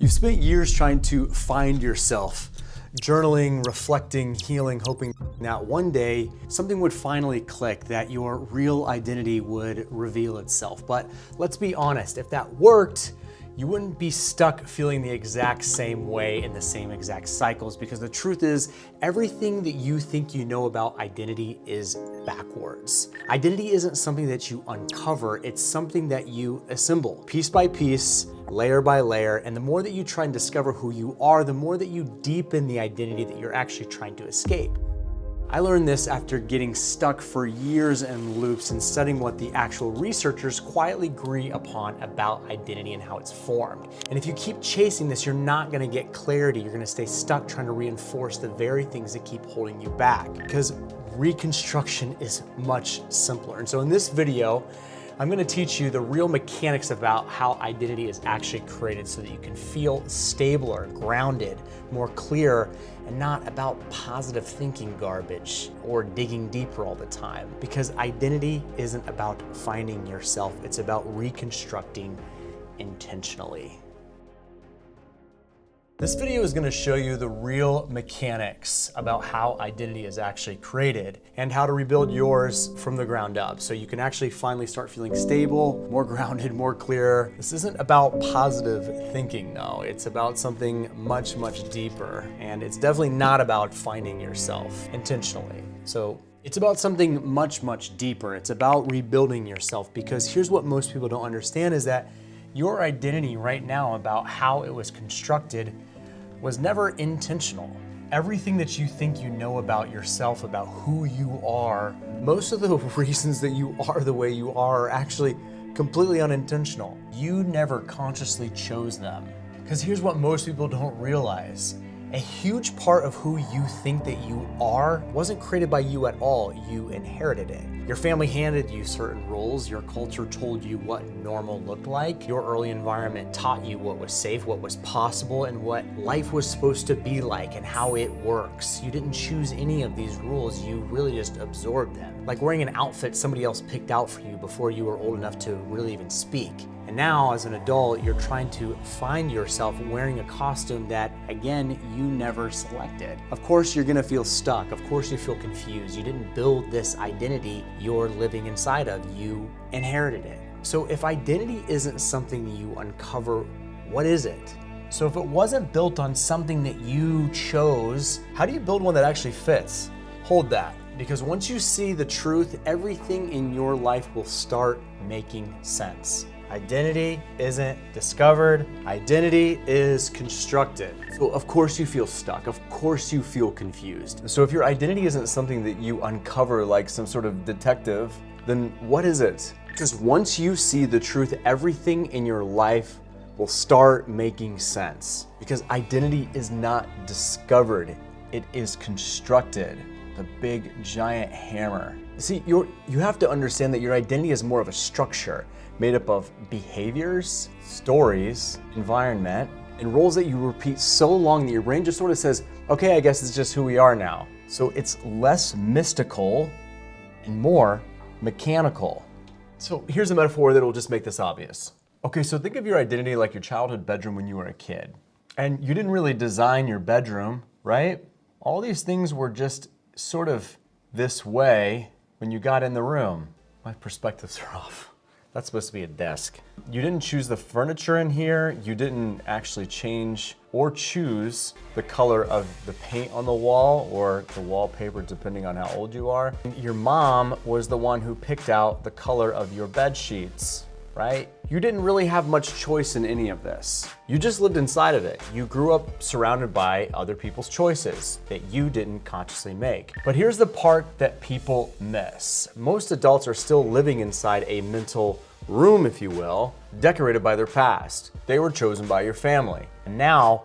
You've spent years trying to find yourself, journaling, reflecting, healing, hoping that one day something would finally click, that your real identity would reveal itself. But let's be honest, if that worked, you wouldn't be stuck feeling the exact same way in the same exact cycles, because the truth is, everything that you think you know about identity is backwards. Identity isn't something that you uncover, it's something that you assemble piece by piece, layer by layer, and the more that you try and discover who you are, the more that you deepen the identity that you're actually trying to escape. I learned this after getting stuck for years in loops and studying what the actual researchers quietly agree upon about identity and how it's formed. And if you keep chasing this, you're not gonna get clarity. You're gonna stay stuck trying to reinforce the very things that keep holding you back, because reconstruction is much simpler. And so in this video, I'm gonna teach you the real mechanics about how identity is actually created so that you can feel stabler, grounded, more clear, and not about positive thinking garbage or digging deeper all the time. Because identity isn't about finding yourself, it's about reconstructing intentionally. This video is going to show you the real mechanics about how identity is actually created and how to rebuild yours from the ground up so you can actually finally start feeling stable, more grounded, more clear. This isn't about positive thinking, though. It's about something much, much deeper, and it's definitely not about finding yourself intentionally. So it's about something much, much deeper. It's about rebuilding yourself, because here's what most people don't understand is that your identity right now about how it was constructed was never intentional. Everything that you think you know about yourself, about who you are, most of the reasons that you are the way you are actually completely unintentional. You never consciously chose them. Because here's what most people don't realize. A huge part of who you think that you are wasn't created by you at all, you inherited it. Your family handed you certain rules, your culture told you what normal looked like, your early environment taught you what was safe, what was possible, and what life was supposed to be like and how it works. You didn't choose any of these rules, you really just absorbed them. Like wearing an outfit somebody else picked out for you before you were old enough to really even speak. And now, as an adult, you're trying to find yourself wearing a costume that, again, you never selected. Of course, you're gonna feel stuck. Of course, you feel confused. You didn't build this identity you're living inside of. You inherited it. So if identity isn't something you uncover, what is it? So if it wasn't built on something that you chose, how do you build one that actually fits? Hold that. Because once you see the truth, everything in your life will start making sense. Identity isn't discovered, identity is constructed. So of course you feel stuck, of course you feel confused. So if your identity isn't something that you uncover like some sort of detective, then what is it? Because once you see the truth, everything in your life will start making sense. Because identity is not discovered, it is constructed. The big giant hammer. See, you have to understand that your identity is more of a structure made up of behaviors, stories, environment, and roles that you repeat so long that your brain just sort of says, okay, I guess it's just who we are now. So it's less mystical and more mechanical. So here's a metaphor that will just make this obvious. Okay, so think of your identity like your childhood bedroom when you were a kid. And you didn't really design your bedroom, right? All these things were just sort of this way when you got in the room. My perspectives are off. That's supposed to be a desk. You didn't choose the furniture in here. You didn't actually change or choose the color of the paint on the wall or the wallpaper, depending on how old you are. Your mom was the one who picked out the color of your bed sheets, right? You didn't really have much choice in any of this. You just lived inside of it. You grew up surrounded by other people's choices that you didn't consciously make. But here's the part that people miss. Most adults are still living inside a mental room, if you will, decorated by their past. They were chosen by your family. And now,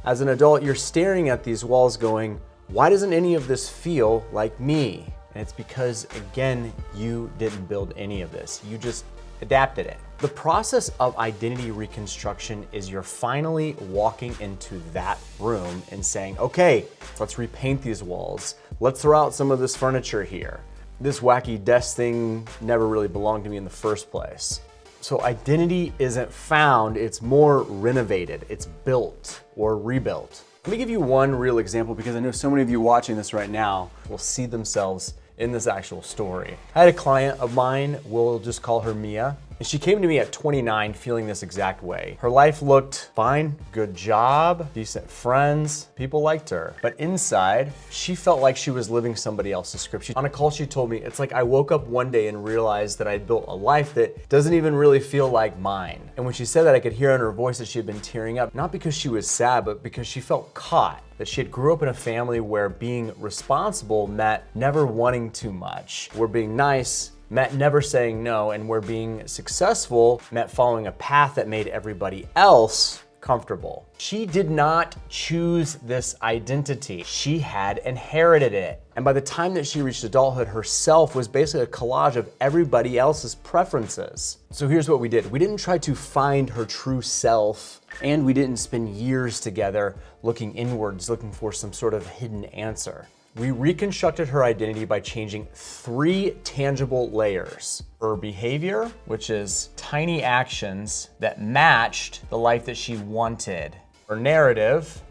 as an adult, you're staring at these walls going, why doesn't any of this feel like me? And it's because, again, you didn't build any of this. You just adapted it. The process of identity reconstruction is you're finally walking into that room and saying, okay, let's repaint these walls. Let's throw out some of this furniture here. This wacky desk thing never really belonged to me in the first place. So identity isn't found, it's more renovated, it's built or rebuilt. Let me give you one real example because I know so many of you watching this right now will see themselves in this actual story. I had a client of mine, we'll just call her Mia, and she came to me at 29 feeling this exact way. Her life looked fine, good job, decent friends, people liked her. But inside, she felt like she was living somebody else's script. On a call, she told me, it's like I woke up one day and realized that I'd built a life that doesn't even really feel like mine. And when she said that, I could hear in her voice that she had been tearing up, not because she was sad, but because she felt caught. That she had grew up in a family where being responsible meant never wanting too much, where being nice meant never saying no, and where being successful meant following a path that made everybody else comfortable. She did not choose this identity. She had inherited it. And by the time that she reached adulthood, herself was basically a collage of everybody else's preferences. So here's what we did. We didn't try to find her true self, and we didn't spend years together looking inwards, looking for some sort of hidden answer. We reconstructed her identity by changing 3 tangible layers. Her behavior, which is tiny actions that matched the life that she wanted. Her narrative,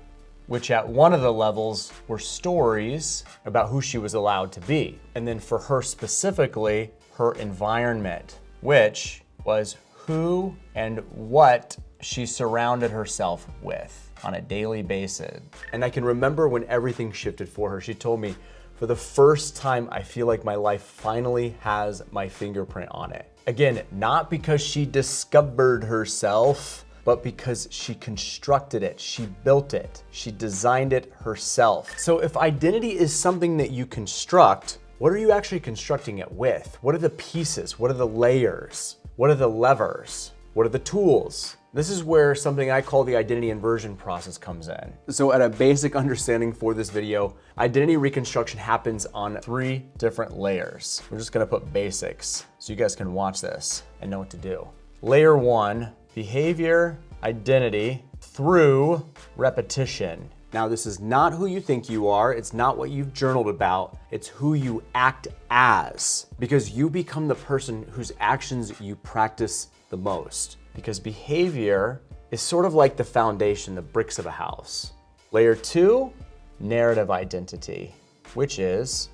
which at one of the levels were stories about who she was allowed to be. And then for her specifically, her environment, which was who and what she surrounded herself with on a daily basis. And I can remember when everything shifted for her. She told me, for the first time, I feel like my life finally has my fingerprint on it. Again, not because she discovered herself, but because she constructed it, she built it, she designed it herself. So if identity is something that you construct, what are you actually constructing it with? What are the pieces? What are the layers? What are the levers? What are the tools? This is where something I call the identity inversion process comes in. So at a basic understanding for this video, identity reconstruction happens on 3 different layers. We're just gonna put basics so you guys can watch this and know what to do. Layer 1, behavior, identity through repetition. Now, this is not who you think you are. It's not what you've journaled about. It's who you act as, because you become the person whose actions you practice the most. Because behavior is sort of like the foundation, the bricks of a house. Layer 2, narrative identity, which is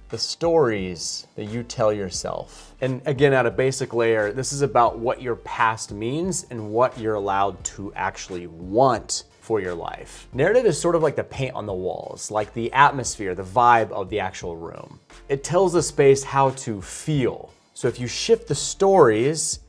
the stories that you tell yourself. And again, at a basic layer, this is about what your past means and what you're allowed to actually want for your life. Narrative is sort of like the paint on the walls, like the atmosphere, the vibe of the actual room. It tells the space how to feel. So if you shift the stories,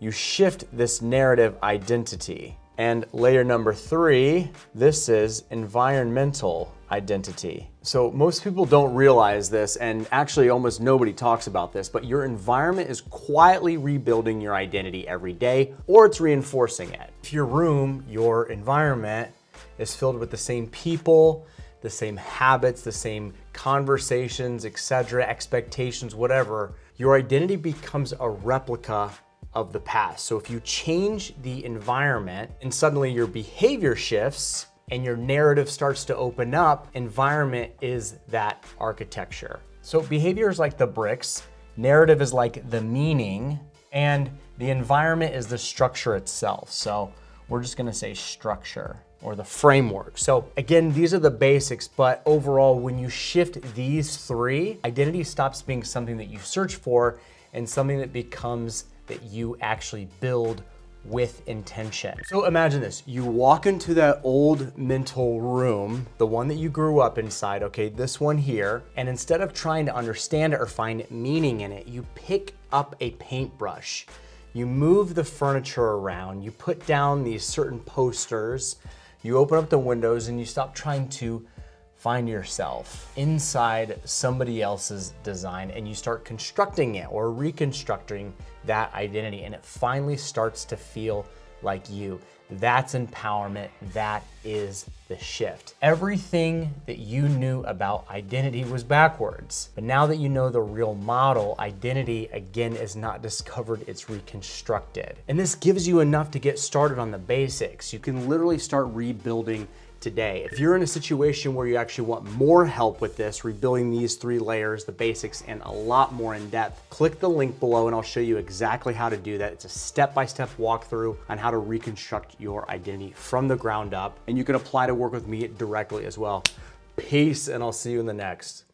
you shift this narrative identity. And layer number 3, this is environmental identity. So most people don't realize this, and actually almost nobody talks about this, but your environment is quietly rebuilding your identity every day, or it's reinforcing it. If your room, your environment is filled with the same people, the same habits, the same conversations, etc., expectations, whatever, your identity becomes a replica of the past. So if you change the environment and suddenly your behavior shifts and your narrative starts to open up, environment is that architecture. So behavior is like the bricks, narrative is like the meaning, and the environment is the structure itself. So we're just gonna say structure or the framework. So again, these are the basics, but overall, when you shift these 3, identity stops being something that you search for and something that becomes that you actually build with intention. So imagine this, you walk into that old mental room, the one that you grew up inside, okay, this one here, and instead of trying to understand it or find meaning in it, you pick up a paintbrush, you move the furniture around, you put down these certain posters, you open up the windows, and you stop trying to find yourself inside somebody else's design, and you start constructing it or reconstructing that identity, and it finally starts to feel like you. That's empowerment. That is the shift. Everything that you knew about identity was backwards, but now that you know the real model, identity again is not discovered, it's reconstructed. And this gives you enough to get started on the basics. You can literally start rebuilding today. If you're in a situation where you actually want more help with this, rebuilding these 3 layers, the basics, and a lot more in depth, click the link below and I'll show you exactly how to do that. It's a step-by-step walkthrough on how to reconstruct your identity from the ground up, and you can apply to work with me directly as well. Peace, and I'll see you in the next.